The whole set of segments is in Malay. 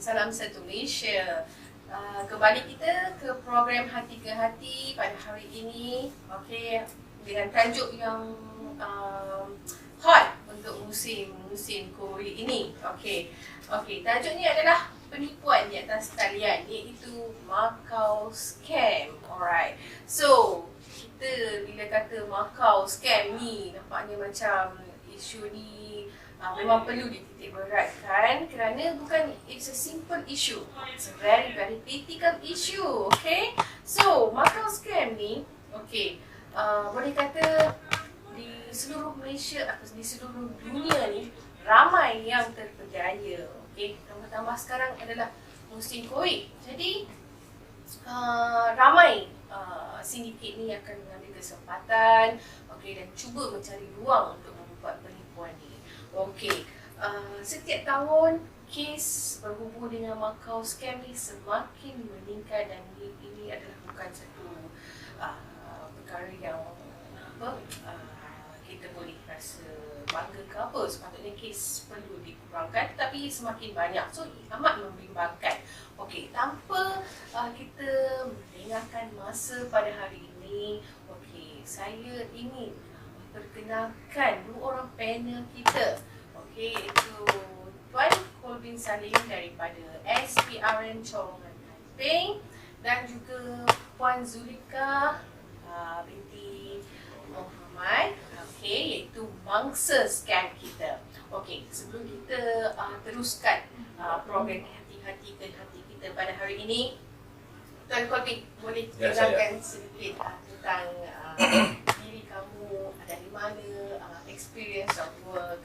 Salam satu Malaysia. Kembali kita ke program Hati ke Hati pada hari ini. Okey, dengan tajuk yang hot untuk musim COVID ini. Okey, tajuk ni adalah penipuan di atas talian, iaitu Macau Scam. Alright. So, kita bila kata Macau Scam ni, nampaknya macam isu ni memang perlu dititik beratkan kerana bukan it's a simple issue. It's a very critical issue. Okay. So, Macau Scam ni, boleh kata di seluruh Malaysia atau di seluruh dunia ni ramai yang terpedaya. Okay. Tambah-tambah sekarang adalah musim COVID. Jadi, ramai sindiket ni akan mengambil kesempatan dan cuba mencari ruang untuk membuat penipuan ni. Setiap tahun kes berhubung dengan Macau Scam ni semakin meningkat dan ini adalah bukan satu perkara yang kita boleh rasa bangga ke apa. Sepatutnya kes perlu dikurangkan tetapi semakin banyak, so amat membimbangkan. Tanpa kita melengahkan masa pada hari ini, saya ingin perkenalkan dua orang panel kita. Iaitu Tuan Kolbin Salim daripada SPRN Cawangan Taiping dan juga Puan Zulika binti Muhammad, iaitu mangsa scam kita. Sebelum kita teruskan program Hati-Hati ke Hati kita pada hari ini, Tuan Kolbin boleh kenalkan sedikit tentang diri kamu, dari mana, experience of work.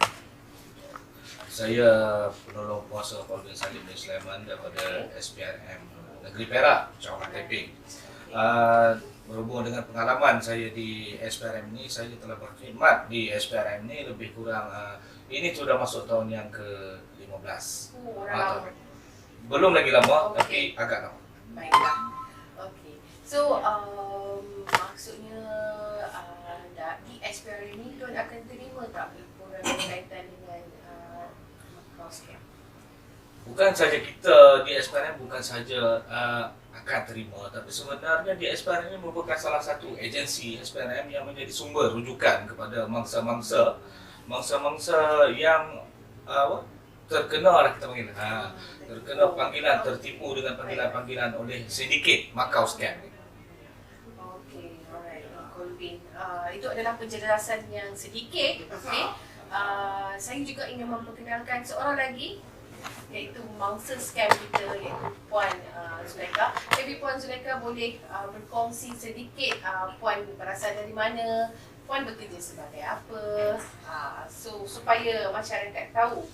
Saya penolong kuasa Kolbin Salim bin Sulaiman daripada SPRM Negeri Perak, Cawangan Taiping. Berhubung dengan pengalaman saya di SPRM ini, saya telah berkhidmat di SPRM ini lebih kurang ini sudah masuk tahun yang ke-15. Belum lagi lama, tapi agak lama. Baiklah. So, maksudnya di SPRM ini Tuan akan terima tak laporan berkaitan dengan Macau Scam? Bukan saja kita di SPRM bukan saja akan terima, tapi sebenarnya di SPRM ini merupakan salah satu agensi SPRM yang menjadi sumber rujukan kepada mangsa-mangsa yang terkena lah kita panggil, terkena panggilan, tertipu dengan panggilan-panggilan oleh sindiket Macau Scam. Itu adalah penjelasan yang sedikit. Saya juga ingin memperkenalkan seorang lagi, iaitu mangsa scam kita, iaitu Puan Zulika. Jadi Puan Zulika boleh berkongsi sedikit, Puan berasal dari mana, Puan bekerja sebagai apa, supaya masyarakat tahu.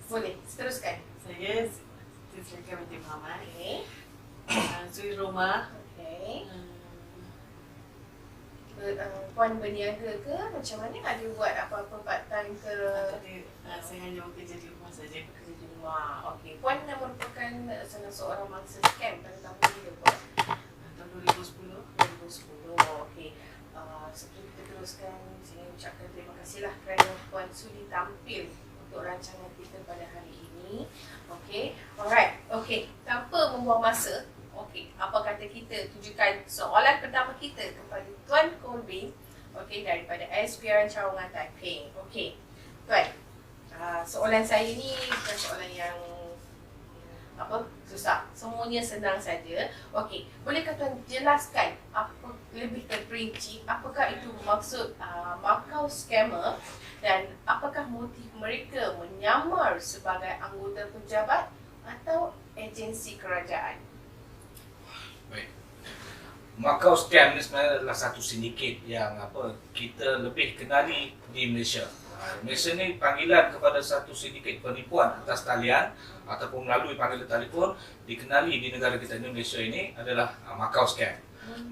Boleh, teruskan. Saya Zulika binti Muhammad. Suri rumah. Puan berniaga ke? Macam mana? Ada buat apa-apa part time ke? Saya hanya bekerja di rumah saja. Bekerja di rumah. Puan merupakan salah seorang mangsa scam pada tahun bila, Puan? Tahun 2010. 2010. Sebelum kita teruskan, saya ucapkan terima kasihlah kerana Puan sudi tampil untuk rancangan kita pada hari ini. Alright. Tanpa membuang masa, apa kata kita tujukan soalan pertama kita kepada Tuan Kolbin, daripada SPRN Cawangan Taiping. Tuan, soalan saya ni bukan soalan yang susah, semuanya senang saja. Bolehkah Tuan jelaskan lebih terperinci apakah itu maksud Macau Scammer dan apakah motif mereka menyamar sebagai anggota pejabat atau agensi kerajaan? Baik. Macau Scam ni sebenarnya adalah satu sindiket yang kita lebih kenali di Malaysia. Malaysia ni panggilan kepada satu sindiket penipuan atas talian ataupun melalui panggilan telefon dikenali di negara kita Indonesia ini adalah Macau Scam.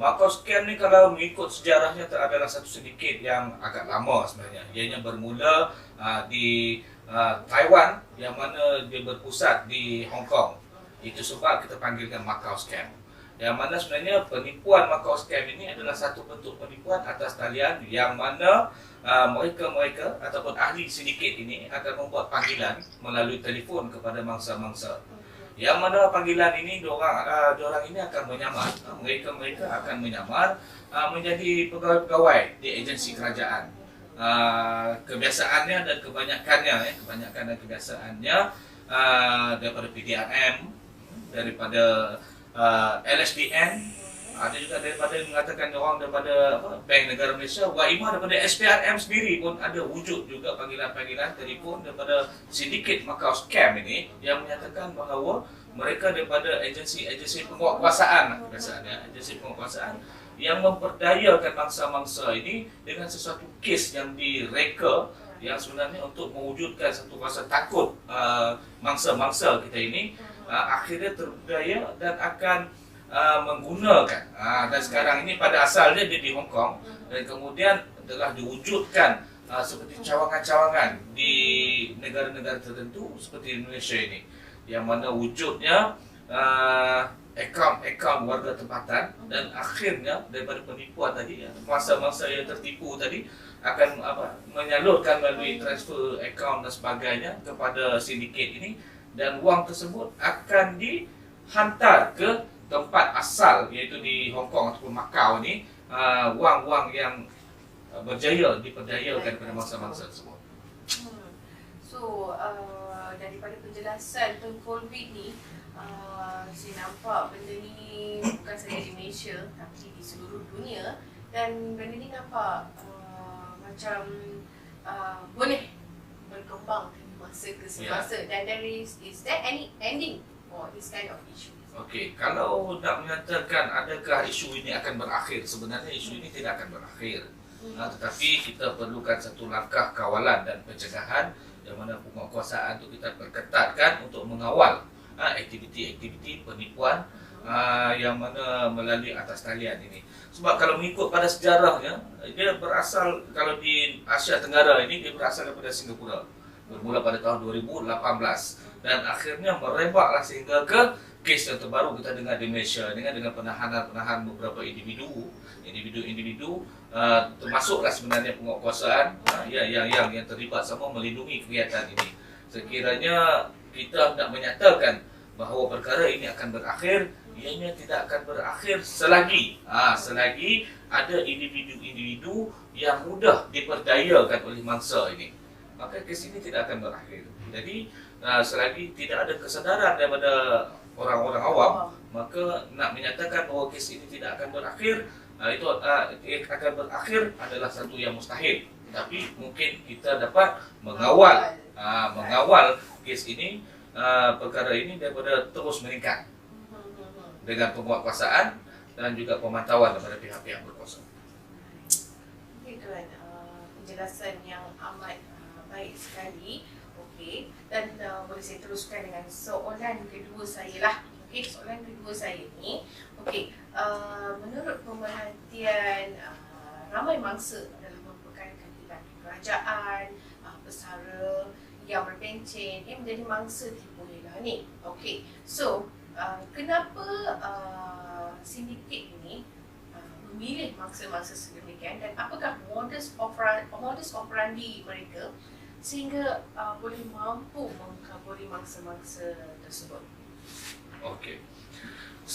Macau Scam ni kalau mengikut sejarahnya adalah satu sindiket yang agak lama sebenarnya. Ianya bermula di Taiwan yang mana dia berpusat di Hong Kong. Itu sebab kita panggilkan Macau Scam. yang mana sebenarnya penipuan Macau Scam ini adalah satu bentuk penipuan atas talian yang mana mereka-mereka ataupun ahli sindiket ini akan membuat panggilan melalui telefon kepada mangsa-mangsa. Yang mana panggilan ini diorang ini akan menyamar, mereka akan menyamar menjadi pegawai-pegawai di agensi kerajaan. Kebiasaannya dan kebanyakannya kebiasaannya daripada PDRM, daripada LSDN, ada juga daripada yang mengatakan orang daripada Bank Negara Malaysia, Waimah daripada SPRM sendiri pun ada wujud juga panggilan-panggilan telefon daripada sindiket Macau Scam ini yang menyatakan bahawa mereka daripada agensi penguatkuasaan, biasanya agensi penguatkuasaan yang memperdayakan mangsa-mangsa ini dengan sesuatu kes yang direka yang sebenarnya untuk mewujudkan satu rasa takut mangsa-mangsa kita ini akhirnya terbudaya dan akan menggunakan dan sekarang ini pada asalnya dia di Hong Kong dan kemudian telah diwujudkan seperti cawangan-cawangan di negara-negara tertentu seperti Indonesia ini yang mana wujudnya akaun warga tempatan dan akhirnya daripada penipuan tadi masa-masa yang tertipu tadi akan menyalurkan melalui transfer akaun dan sebagainya kepada sindiket ini dan wang tersebut akan dihantar ke tempat asal iaitu di Hong Kong ataupun Macau ni wang-wang yang berjaya diperdayakan kepada mangsa-mangsa tersebut. So daripada penjelasan Tun Colby ni saya nampak benda ni bukan sahaja di Malaysia tapi di seluruh dunia dan benda ni nampak macam boleh berkembang dari masa ke semasa dan is there any ending for this kind of issue? Okey, kalau nak menyatakan adakah isu ini akan berakhir, sebenarnya isu ini tidak akan berakhir. Tetapi kita perlukan satu langkah kawalan dan pencegahan yang mana penguatkuasaan itu kita perketatkan untuk mengawal aktiviti-aktiviti penipuan yang mana melalui atas talian ini. Sebab kalau mengikut pada sejarahnya, dia berasal, kalau di Asia Tenggara ini, dia berasal daripada Singapura. Bermula pada tahun 2018 dan akhirnya merebaklah sehingga ke kes yang terbaru kita dengar di Malaysia dengan penahanan beberapa individu termasuklah sebenarnya penguatkuasaan yang terlibat sama melindungi kegiatan ini. Sekiranya kita nak menyatakan bahawa perkara ini akan berakhir, ianya tidak akan berakhir selagi ada individu-individu yang mudah diperdayakan oleh mangsa ini. Maka kes ini tidak akan berakhir. Jadi selagi tidak ada kesedaran daripada orang-orang awam, maka nak menyatakan bahawa kes ini tidak akan berakhir, itu akan berakhir adalah satu yang mustahil. Tapi mungkin kita dapat mengawal kes ini, perkara ini daripada terus meningkat dengan penguatkuasaan dan juga pemantauan daripada pihak-pihak berkuasa. Itu penjelasan yang amat baik sekali. Okey, dan boleh saya teruskan dengan soalan kedua saya lah. Okey, soalan kedua saya ni, okey, menurut pemerhatian ramai mangsa dalam memperkarakan aktiviti kerajaan, pesara yang berpencen, menjadi mangsa tipu hela ni. Okey, so kenapa sindiket ini memilih mangsa-mangsa sedemikian dan apakah modus operandi mereka sehingga boleh mampu mengkaburi mangsa-mangsa tersebut? Okey.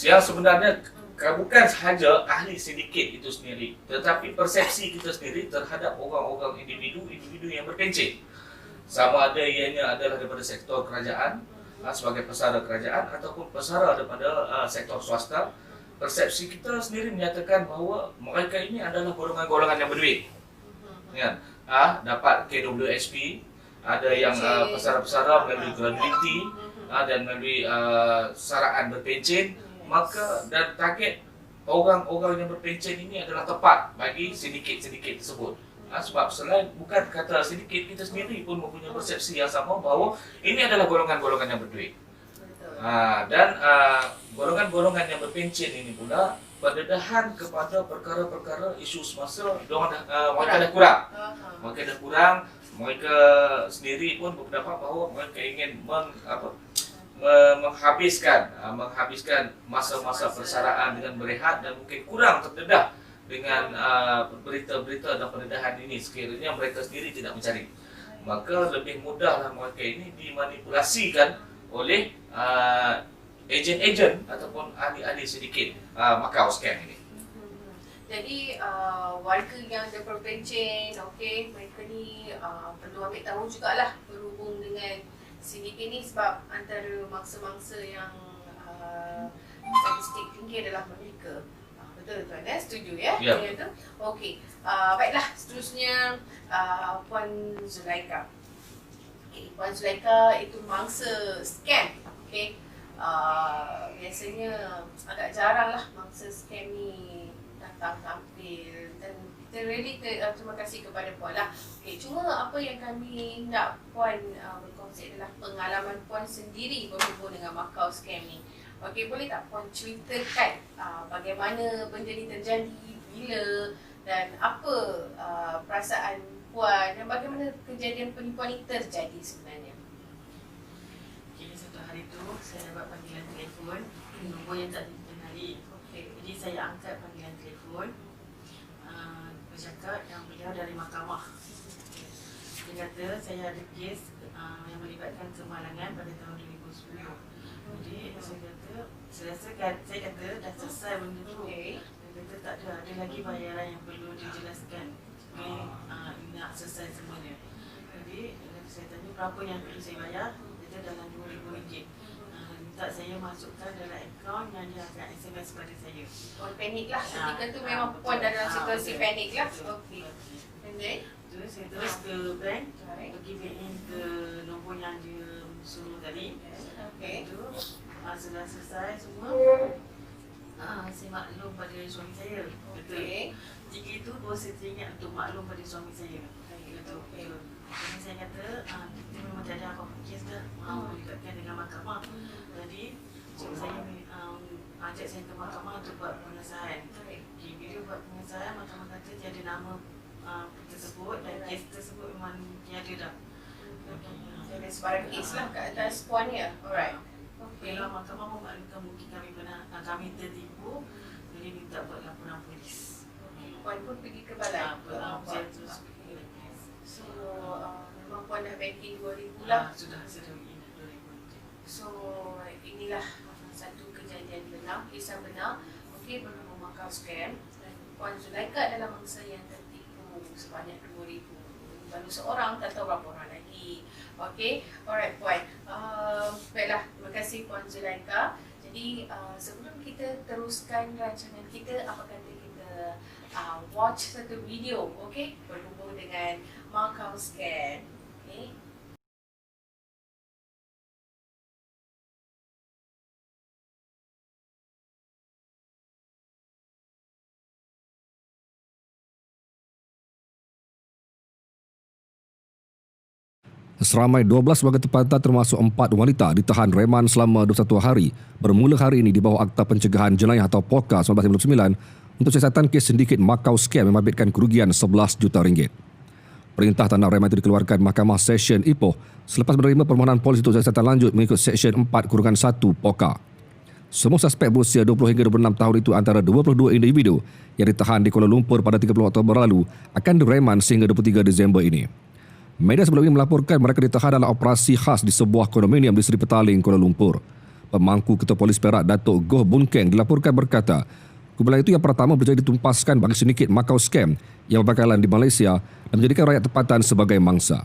Yang sebenarnya bukan sahaja ahli sindiket itu sendiri, tetapi persepsi kita sendiri terhadap orang-orang individu yang berpencen. Sama ada ianya adalah daripada sektor kerajaan sebagai pesara kerajaan ataupun pesara daripada sektor swasta. Persepsi kita sendiri menyatakan bahawa mereka ini adalah golongan-golongan yang berduit. Kan? Dapat KWSP, ada yang pesara-pesara melalui gratuity dan melalui saraan berpencen, maka dan target orang-orang yang berpencen ini adalah tepat bagi sindiket-sindiket tersebut. Sebab selain bukan kata sindiket, kita sendiri pun mempunyai persepsi yang sama bahawa ini adalah golongan-golongan yang berduit. Dan golongan-golongan yang berpencen ini pula berdedahan kepada perkara-perkara isu semasa mereka dah kurang. Mereka dah kurang, mereka sendiri pun berpendapat bahawa mereka ingin menghabiskan masa-masa persaraan dengan berehat dan mungkin kurang terdedah dengan berita-berita dan pendedahan ini sekiranya mereka sendiri tidak mencari. Maka lebih mudahlah mereka ini dimanipulasikan oleh ejen-ejen ataupun ahli-ahli sedikit Macau scam ini. Jadi warga yang ada berpencen, okey, mereka ni perlu ambil tahu jugalah berhubung dengan sindiket ni sebab antara mangsa-mangsa yang statistik tinggi adalah mereka. Betul tuan, setuju ya? Ya. Dengan tu? Okey. Baiklah, seterusnya Puan Zulaika. Okay, Puan Zulaika itu mangsa scam. Okey. Biasanya agak jarang lah mangsa scam ni datang tampil dan kita really terima kasih kepada Puan lah. Okay, cuma apa yang kami nak Puan berkongsi adalah pengalaman Puan sendiri berhubung dengan Macau scam ni. Okey, boleh tak Puan ceritakan bagaimana benda ni terjadi, bila dan apa perasaan Puan dan bagaimana kejadian penipuan ni terjadi sebenarnya? Okay, satu hari tu saya dapat panggilan telefon, nombor yang tak dikenali. Okey. Jadi saya angkat panggilan telefon, bercakap yang beliau dari mahkamah. Dia kata saya ada kes yang melibatkan kemalangan pada tahun 2010. Jadi saya kata dah selesai benda tu. Okey. Dia kata tak ada lagi bayaran yang perlu dijelaskan. Nak selesai semuanya. Jadi saya tanya berapa yang perlu saya bayar. Dia kata dalam RM2,000. Minta saya masukkan dalam akaun yang dia akan SMS pada saya. Puan panik lah ketika tu, memang Puan dah dalam situasi panik lah. Okey. And then? Tu saya terus ke bank, Right. pergi bank in ke nombor yang dia suruh tadi. Okey. Itu sudah selesai semua. Saya maklum pada suami saya. Okey. Jika itu baru saya teringat untuk maklum pada suami saya. Betul. Jadi saya kata kita memang tak ada apa-apa kes dah melibatkan dengan mahkamah. Jadi suami saya ajak saya ke mahkamah untuk buat pengesahan. Bila buat pengesahan, mahkamah kata tiada nama tersebut dan kes tersebut memang tiada dah. Ada sebarang kes lah kat atas Puan ni lah. Alright. Okey. Bila mahkamah memaklumkan mungkin kami tertipu, jadi minta buat laporan polis. Puan pun pergi ke balai. Saya terus pergi ke polis. So, memang Puan dah banking 2000 lah. Sudah begini 2000. So, inilah satu kejadian benar, kisah benar. Okey, bernama Macau scam. Dan Puan Zulaika adalah mangsa yang tertipu sebanyak 2000. Baru seorang, tak tahu berapa orang lagi. Okey, alright Puan. Baiklah, terima kasih Puan Zulaika. Jadi, sebelum kita teruskan rancangan kita, apa kata kita watch satu video, okey, berhubung dengan Macau scam. Okey. Seramai 12 warga tempatan termasuk 4 wanita ditahan reman selama 21 hari bermula hari ini di bawah Akta Pencegahan Jenayah atau POKA 1999 untuk siasatan kes sindiket Macau scam yang membabitkan kerugian 11 juta ringgit. Perintah tahanan reman itu dikeluarkan Mahkamah Session Ipoh selepas menerima permohonan polis untuk siasatan lanjut mengikut Seksyen 4-1 POKA. Semua suspek berusia 20 hingga 26 tahun itu antara 22 individu yang ditahan di Kuala Lumpur pada 30 Oktober lalu akan direman sehingga 23 Disember ini. Media sebelum ini melaporkan mereka ditahan dalam operasi khas di sebuah kondominium di Seri Petaling, Kuala Lumpur. Pemangku Ketua Polis Perak, Datuk Goh Boon Keng dilaporkan berkata, kumpulan itu yang pertama berjaya ditumpaskan bagi sindiket Macau scam yang berbekalan di Malaysia dan menjadikan rakyat tempatan sebagai mangsa.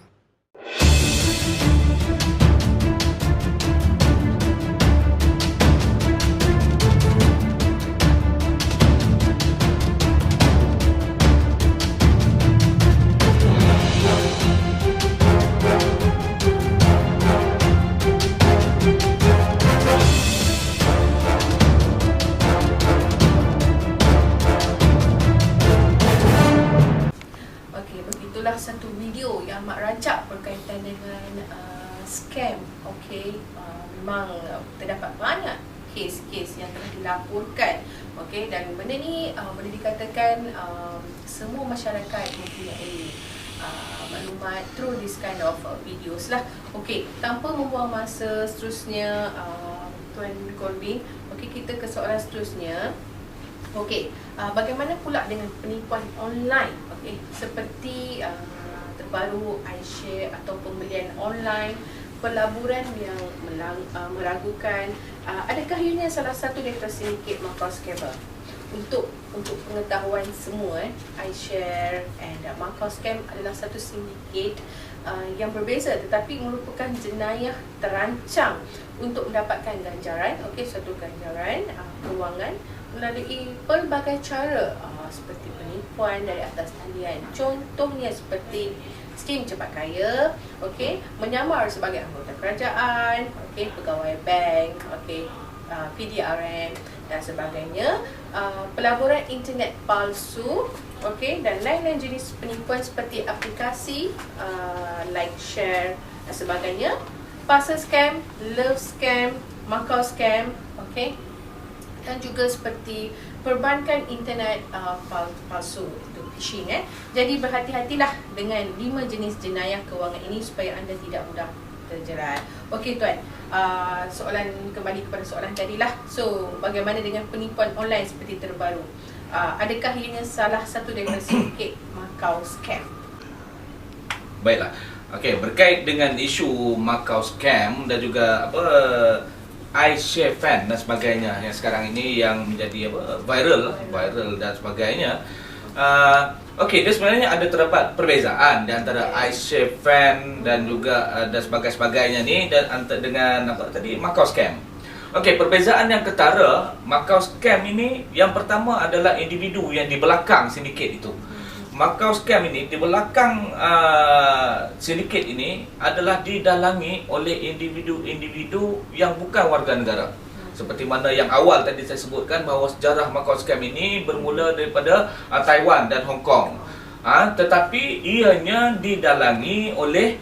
Itulah satu video yang amat rancak berkaitan dengan scam. Okey, memang terdapat banyak kes-kes yang telah dilaporkan. Okey, dan benda ni boleh dikatakan semua masyarakat mempunyai maklumat through this kind of videos lah. Okey, tanpa membuang masa, seterusnya Tuan Corbin, okey, kita ke soalan seterusnya. Okey, bagaimana pula dengan penipuan online? Okey, seperti terbaru iShare atau pembelian online, pelaburan yang meragukan, adakah ianya salah satu daripada sindiket Macau Scammer? Untuk pengetahuan semua, iShare and Macau Scam adalah satu sindiket yang berbeza tetapi merupakan jenayah terancang untuk mendapatkan ganjaran, okey, suatu ganjaran kewangan melalui pelbagai cara, seperti penipuan dari atas talian. Contohnya seperti skim cepat kaya, okey, menyamar sebagai anggota kerajaan, okey, pegawai bank, okey, PDRM dan sebagainya, pelaburan internet palsu, okey, dan lain-lain jenis penipuan seperti aplikasi like share dan sebagainya, parcel scam, love scam, Macau scam, okey, dan juga seperti perbankan internet palsu, itu phishing. Jadi berhati-hatilah dengan 5 jenis jenayah kewangan ini supaya anda tidak mudah terjerat. Okey Tuan, soalan kembali kepada soalan tadilah. So, bagaimana dengan penipuan online seperti terbaru? Adakah ianya salah satu daripada sindiket Macau Scam? Baiklah. Okey, berkait dengan isu Macau Scam dan juga iShare fan dan sebagainya yang sekarang ini yang menjadi viral dan sebagainya. Okey, dia sebenarnya ada terdapat perbezaan di antara iShare fan dan juga dan sebagainya ni dan dengan Macau Scam. Okey, perbezaan yang ketara, Macau Scam ini yang pertama adalah individu yang di belakang sindiket itu. Macau Scam ini di belakang sindiket ini adalah didalangi oleh individu-individu yang bukan warga negara. Seperti mana yang awal tadi saya sebutkan bahawa sejarah Macau Scam ini bermula daripada Taiwan dan Hong Kong. Tetapi ianya didalangi oleh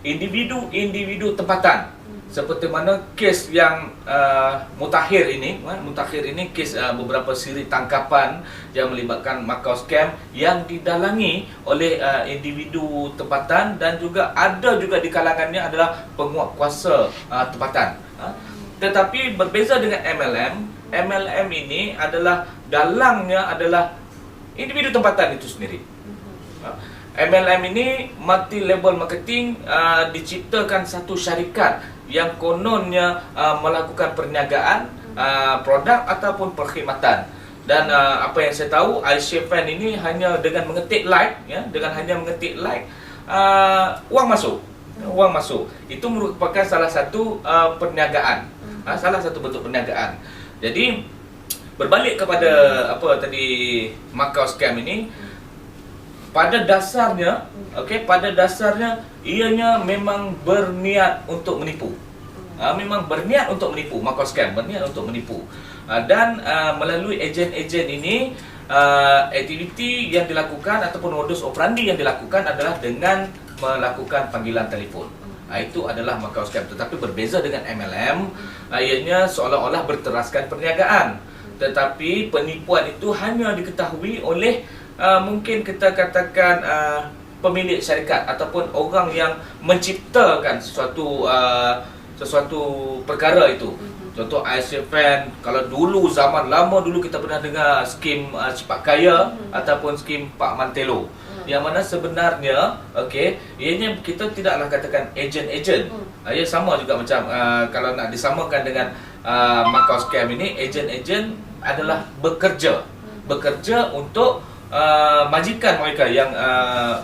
individu-individu tempatan. Seperti mana kes yang mutakhir ini kes beberapa siri tangkapan yang melibatkan Macau Scam yang didalangi oleh individu tempatan dan juga ada juga di kalangannya adalah penguatkuasa tempatan. Tetapi berbeza dengan MLM ini adalah dalangnya adalah individu tempatan itu sendiri. MLM ini multi level marketing, diciptakan satu syarikat yang kononnya melakukan perniagaan produk ataupun perkhidmatan. Dan apa yang saya tahu, iShare fan ini hanya dengan mengetik like, wang masuk. Itu merupakan salah satu perniagaan, salah satu bentuk perniagaan. Jadi berbalik kepada Macau Scam ini, pada dasarnya, ianya memang berniat untuk menipu. Macau Scam berniat untuk menipu. Dan melalui ejen-ejen ini, aktiviti yang dilakukan ataupun modus operandi yang dilakukan adalah dengan melakukan panggilan telefon. Itu adalah Macau Scam. Tetapi berbeza dengan MLM, ianya seolah-olah berteraskan perniagaan. Tetapi penipuan itu hanya diketahui oleh mungkin kita katakan pemilik syarikat ataupun orang yang menciptakan sesuatu perkara itu. Contoh iShare fan, kalau dulu zaman lama dulu kita pernah dengar skim cepat kaya ataupun skim Pak Mantelo. Yang mana sebenarnya ianya kita tidaklah katakan ejen-ejen. Ia sama juga macam kalau nak disamakan dengan Macau Scam ini, ejen-ejen adalah bekerja untuk majikan mereka yang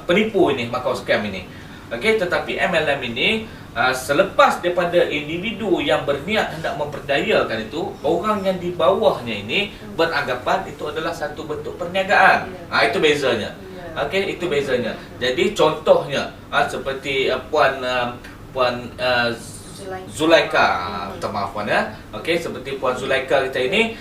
penipu ini, Macau Scam ini. Tetapi MLM ini selepas daripada individu yang berniat hendak memperdayakan itu, orang yang di bawahnya ini beranggapan itu adalah satu bentuk perniagaan. Itu bezanya. Itu bezanya. Jadi contohnya seperti Puan Zulaika, maaf Puan seperti Puan Zulaika kita ini,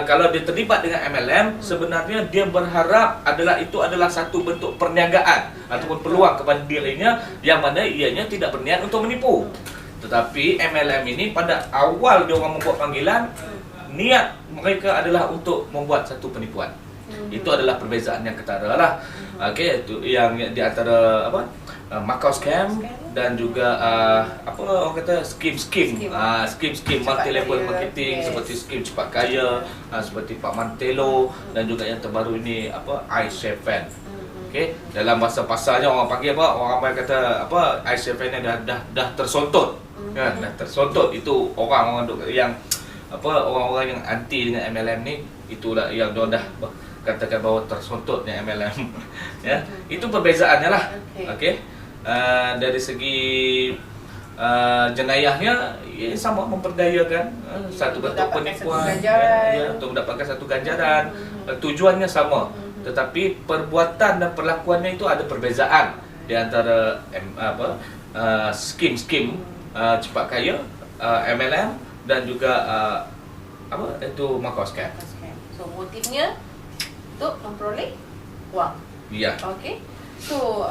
kalau dia terlibat dengan MLM, sebenarnya dia berharap itu adalah satu bentuk perniagaan ataupun peluang kepada dirinya yang mana ianya tidak berniat untuk menipu. Tetapi MLM ini pada awal dia orang membuat panggilan, niat mereka adalah untuk membuat satu penipuan. Itu adalah perbezaan yang ketara lah. Okey, itu yang di antara Macau scam dan juga apa orang kata skim-skim multi level marketing, seperti skim cepat kaya, seperti Pak Mantelo, dan juga yang terbaru ini iShareFan. Okey, dalam bahasa pasarnya orang panggil orang ramai kata iShareFan ni dah tersontot. Kan, dah tersontot. Itu orang yang orang-orang yang anti dengan MLM ni, itulah yang dia dah katakan bahawa tersontot dengan MLM. Ya, itu perbezaannya lah. Okey. Dari segi jenayahnya sama, memperdayakan satu bentuk penipuan untuk mendapatkan satu ganjaran. Tujuannya sama, tetapi perbuatan dan perlakuannya itu ada perbezaan di antara skim-skim cepat kaya, MLM, dan juga itu Macau scam. So motifnya untuk memperoleh wang. Ya. Okey. So,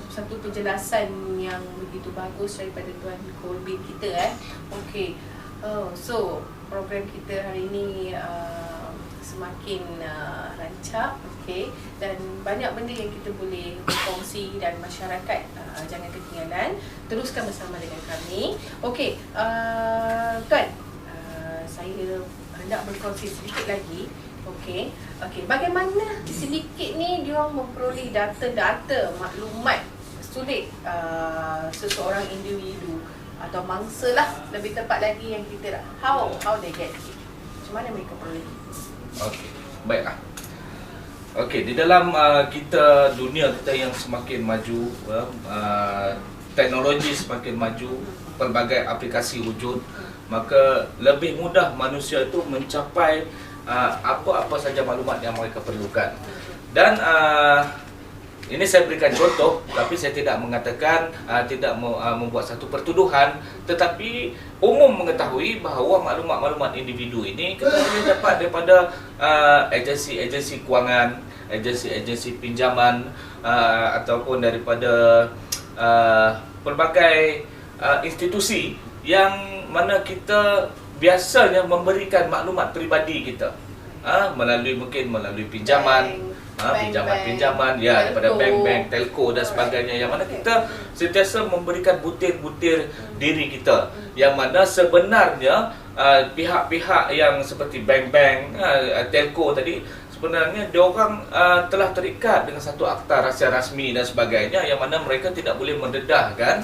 satu penjelasan yang begitu bagus daripada Tuan Corbin kita Okey. So, program kita hari ini semakin rancak, okey, dan banyak benda yang kita boleh berkongsi dan masyarakat jangan ketinggalan. Teruskan bersama dengan kami. Okey, Tuan, saya hendak berkongsi sedikit lagi. Okey, bagaimana sedikit ni diorang memperoleh data-data, maklumat sulit seseorang individu atau mangsa lah, lebih tepat lagi yang kita how they get it. Macam mana mereka peroleh? Okey, baiklah. Okey, di dalam dunia kita yang semakin maju, teknologi semakin maju, pelbagai aplikasi wujud, maka lebih mudah manusia itu mencapai apa-apa saja maklumat yang mereka perlukan. Dan ini saya berikan contoh, tapi saya tidak mengatakan, tidak membuat satu pertuduhan, tetapi umum mengetahui bahawa maklumat-maklumat individu ini kita boleh dapat daripada agensi-agensi kewangan, agensi-agensi pinjaman, ataupun daripada pelbagai institusi yang mana kita biasanya memberikan maklumat peribadi kita melalui pinjaman, pinjaman daripada bank-bank, telco dan sebagainya, yang mana kita sentiasa memberikan butir-butir diri kita, yang mana sebenarnya pihak-pihak yang seperti bank-bank, telco tadi, sebenarnya diorang telah terikat dengan satu akta rahsia rasmi dan sebagainya, yang mana mereka tidak boleh mendedahkan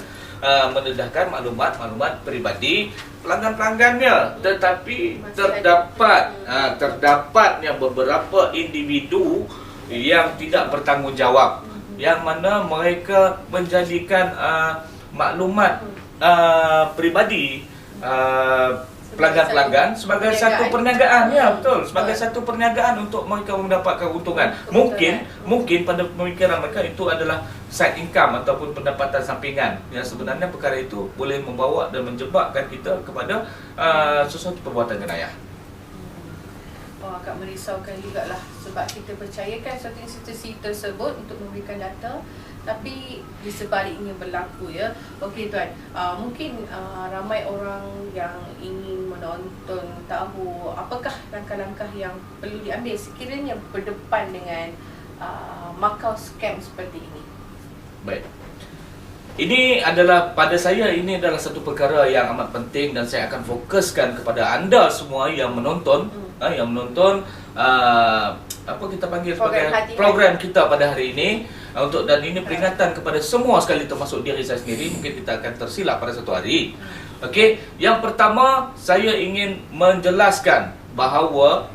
maklumat-maklumat peribadi pelanggan-pelanggannya, tetapi terdapatnya beberapa individu yang tidak bertanggungjawab, yang mana mereka menjadikan maklumat peribadi pelanggan-pelanggan sebagai satu perniagaan. Ya, betul, sebagai satu perniagaan untuk mereka mendapatkan keuntungan. Mungkin pada pemikiran mereka itu adalah side income ataupun pendapatan sampingan, yang sebenarnya perkara itu boleh membawa dan menjebakkan kita kepada sesuatu perbuatan jenayah. Agak merisaukan jugalah, sebab kita percayakan suatu institusi tersebut untuk memberikan data, tapi di sebaliknya berlaku ya. Okey Tuan, mungkin ramai orang yang ingin menonton tahu apakah langkah-langkah yang perlu diambil sekiranya berdepan dengan Macau scam seperti ini. Baik. Ini adalah, pada saya, ini adalah satu perkara yang amat penting, dan saya akan fokuskan kepada anda semua yang menonton, apa kita panggil sebagai program kita pada hari ini, dan ini peringatan kepada semua sekali, termasuk diri saya sendiri. Mungkin kita akan tersilap pada satu hari. Okey, yang pertama saya ingin menjelaskan bahawa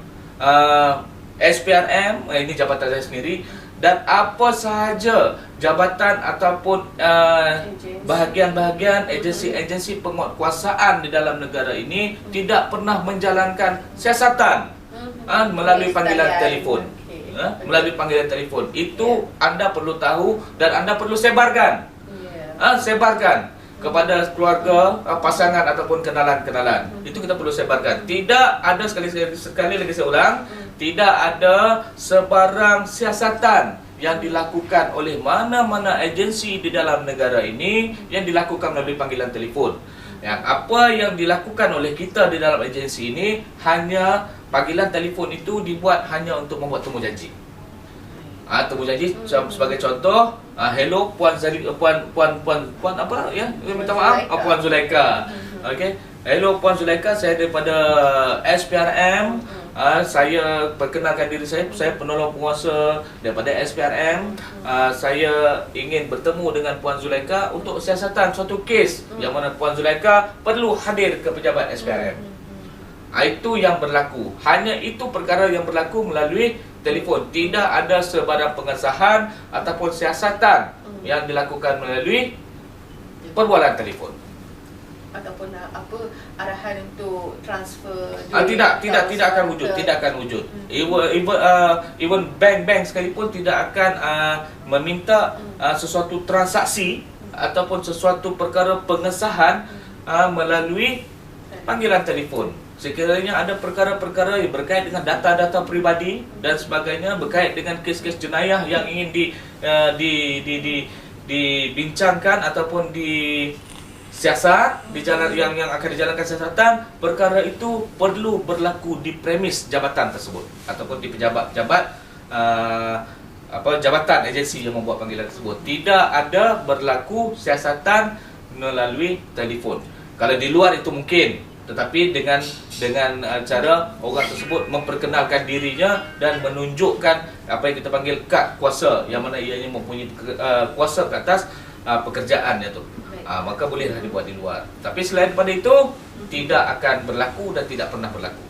SPRM, ini jabatan saya sendiri, dan apa sahaja jabatan ataupun bahagian-bahagian agensi-agensi penguatkuasaan di dalam negara ini tidak pernah menjalankan siasatan melalui panggilan telefon. Melalui panggilan telefon. Itu anda perlu tahu dan anda perlu sebarkan. Sebarkan kepada keluarga, pasangan ataupun kenalan-kenalan. Itu kita perlu sebarkan. Tidak ada, sekali lagi saya ulang, tidak ada sebarang siasatan yang dilakukan oleh mana-mana agensi di dalam negara ini yang dilakukan melalui panggilan telefon. Yang apa yang dilakukan oleh kita di dalam agensi ini hanya panggilan telefon itu dibuat hanya untuk membuat temu janji. Temu janji sebagai contoh, hello puan puan apa ya? Minta maaf, Puan Zulaika. Okey. Hello Puan Zulaika, saya daripada SPRM. Saya perkenalkan diri saya penolong penguasa daripada SPRM. Saya ingin bertemu dengan Puan Zulaika untuk siasatan suatu kes yang mana Puan Zulaika perlu hadir ke pejabat SPRM. Itu yang berlaku. Hanya itu perkara yang berlaku melalui telefon. Tidak ada sebarang pengesahan ataupun siasatan yang dilakukan melalui perbualan telefon. Ataupun arahan untuk transfer tidak akan wujud. Even bank sekalipun tidak akan meminta sesuatu transaksi ataupun sesuatu perkara pengesahan melalui panggilan telefon. Sekiranya ada perkara-perkara yang berkait dengan data-data peribadi dan sebagainya, berkait dengan kes-kes jenayah yang ingin dibincangkan ataupun siasat di jalan yang akan dijalankan siasatan, perkara itu perlu berlaku di premis jabatan tersebut ataupun di pejabat-pejabat jabatan agensi yang membuat panggilan tersebut. Tidak ada berlaku siasatan melalui telefon. Kalau di luar itu mungkin, tetapi dengan cara orang tersebut memperkenalkan dirinya dan menunjukkan apa yang kita panggil kad kuasa, yang mana ianya mempunyai kuasa ke atas pekerjaannya tu. Maka bolehlah dibuat di luar. Tapi selain daripada itu, tidak akan berlaku dan tidak pernah berlaku.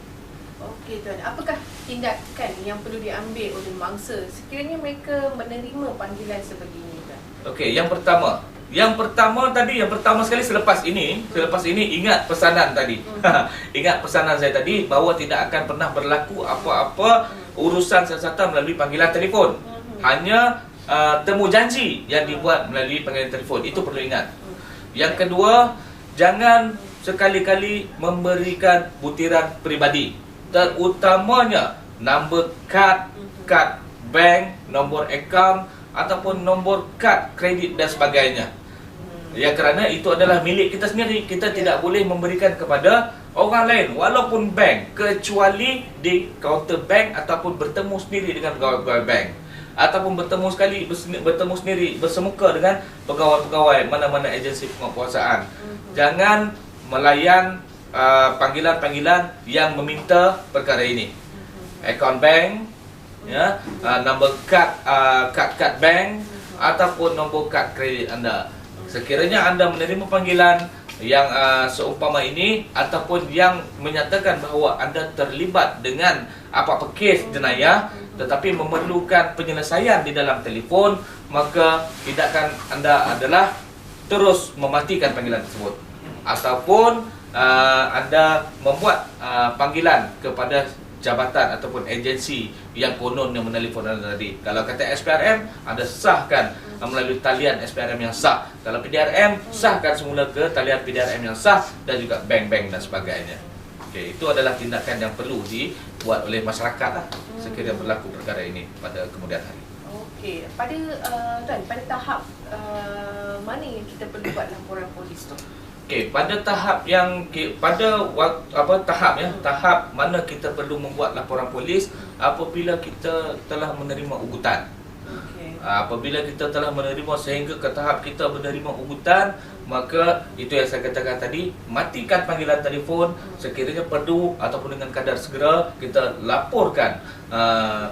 Okey tuan, apakah tindakan yang perlu diambil oleh mangsa sekiranya mereka menerima panggilan sebegini tuan? Okey, yang pertama sekali selepas ini ingat pesanan tadi. Ingat pesanan saya tadi bahawa tidak akan pernah berlaku apa-apa urusan siasatan melalui panggilan telefon. Hanya temu janji yang dibuat melalui panggilan telefon. Itu perlu ingat. Yang kedua, jangan sekali-kali memberikan butiran peribadi, terutamanya nombor kad bank, nombor akaun ataupun nombor kad kredit dan sebagainya. Ya, kerana itu adalah milik kita sendiri. Kita tidak boleh memberikan kepada orang lain walaupun bank, kecuali di kaunter bank ataupun bertemu sendiri dengan pegawai bank, ataupun bertemu sendiri bersemuka dengan pegawai-pegawai mana-mana agensi penguasaan. Jangan melayan panggilan-panggilan yang meminta perkara ini. Akaun bank, ya, nombor kad bank ataupun nombor kad kredit anda. Sekiranya anda menerima panggilan yang seumpama ini ataupun yang menyatakan bahawa anda terlibat dengan apa-apa kes jenayah tetapi memerlukan penyelesaian di dalam telefon, maka tindakan anda adalah terus mematikan panggilan tersebut ataupun anda membuat panggilan kepada jabatan ataupun agensi yang konon yang menelefon anda tadi. Kalau kata SPRM, anda sahkan melalui talian SPRM yang sah. Kalau PDRM, sahkan semula ke talian PDRM yang sah dan juga bank-bank dan sebagainya. Okey, itu adalah tindakan yang perlu dibuat oleh masyarakat sekiranya berlaku perkara ini pada kemudian hari. Okey, pada tahap mana yang kita perlu buat laporan polis tu? Okey, pada tahap tahap mana kita perlu membuat laporan polis apabila kita telah menerima ugutan. Okey. Apabila kita telah menerima sehingga ke tahap kita menerima ugutan, maka itu yang saya katakan tadi, matikan panggilan telefon. Sekiranya perlu ataupun dengan kadar segera kita laporkan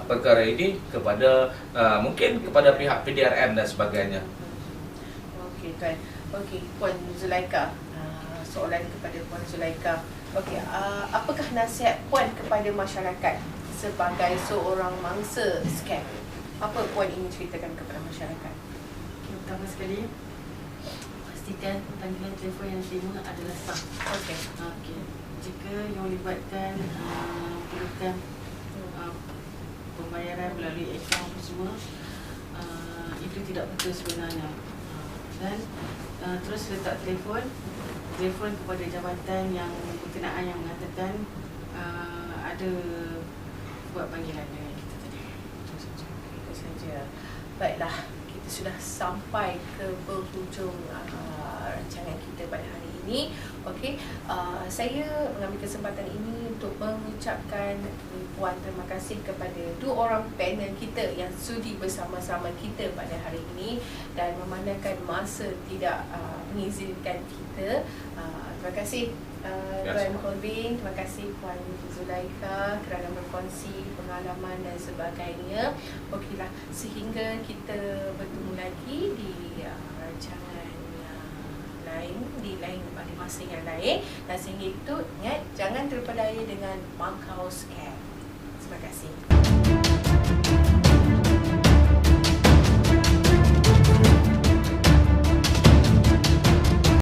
perkara ini kepada mungkin kepada pihak PDRM dan sebagainya. Okey tuan. Okey, Puan Zulaika. Soalan kepada Puan Zulaika. Okey, apakah nasihat Puan kepada masyarakat sebagai seorang mangsa scam? Apa Puan ingin ceritakan kepada masyarakat? Pertama sekali, pastikan panggilan telefon yang diterima adalah sah. Okey. Jika yang melibatkan perlukan pembayaran melalui akaun semua, itu tidak betul sebenarnya. Dan terus letak telefon kepada jabatan yang berkenaan yang mengatakan ada buat panggilan dengan kita tadi. Itu saja. Baiklah, kita sudah sampai ke penghujung rancangan kita pada hari ini. Okey, saya mengambil kesempatan ini untuk mengucapkan ribuan terima kasih kepada 2 orang panel kita yang sudi bersama-sama kita pada hari ini dan memandangkan masa tidak mengizinkan kita. Terima kasih Tuan Corbin, terima kasih Puan Zulaikha kerana berkongsi pengalaman dan sebagainya. Okeylah, sehingga kita bertemu lagi di rancangan lain, di masa yang lain. Dan sehingga itu, ingat, jangan terpedaya dengan Makau Scam. Terima kasih.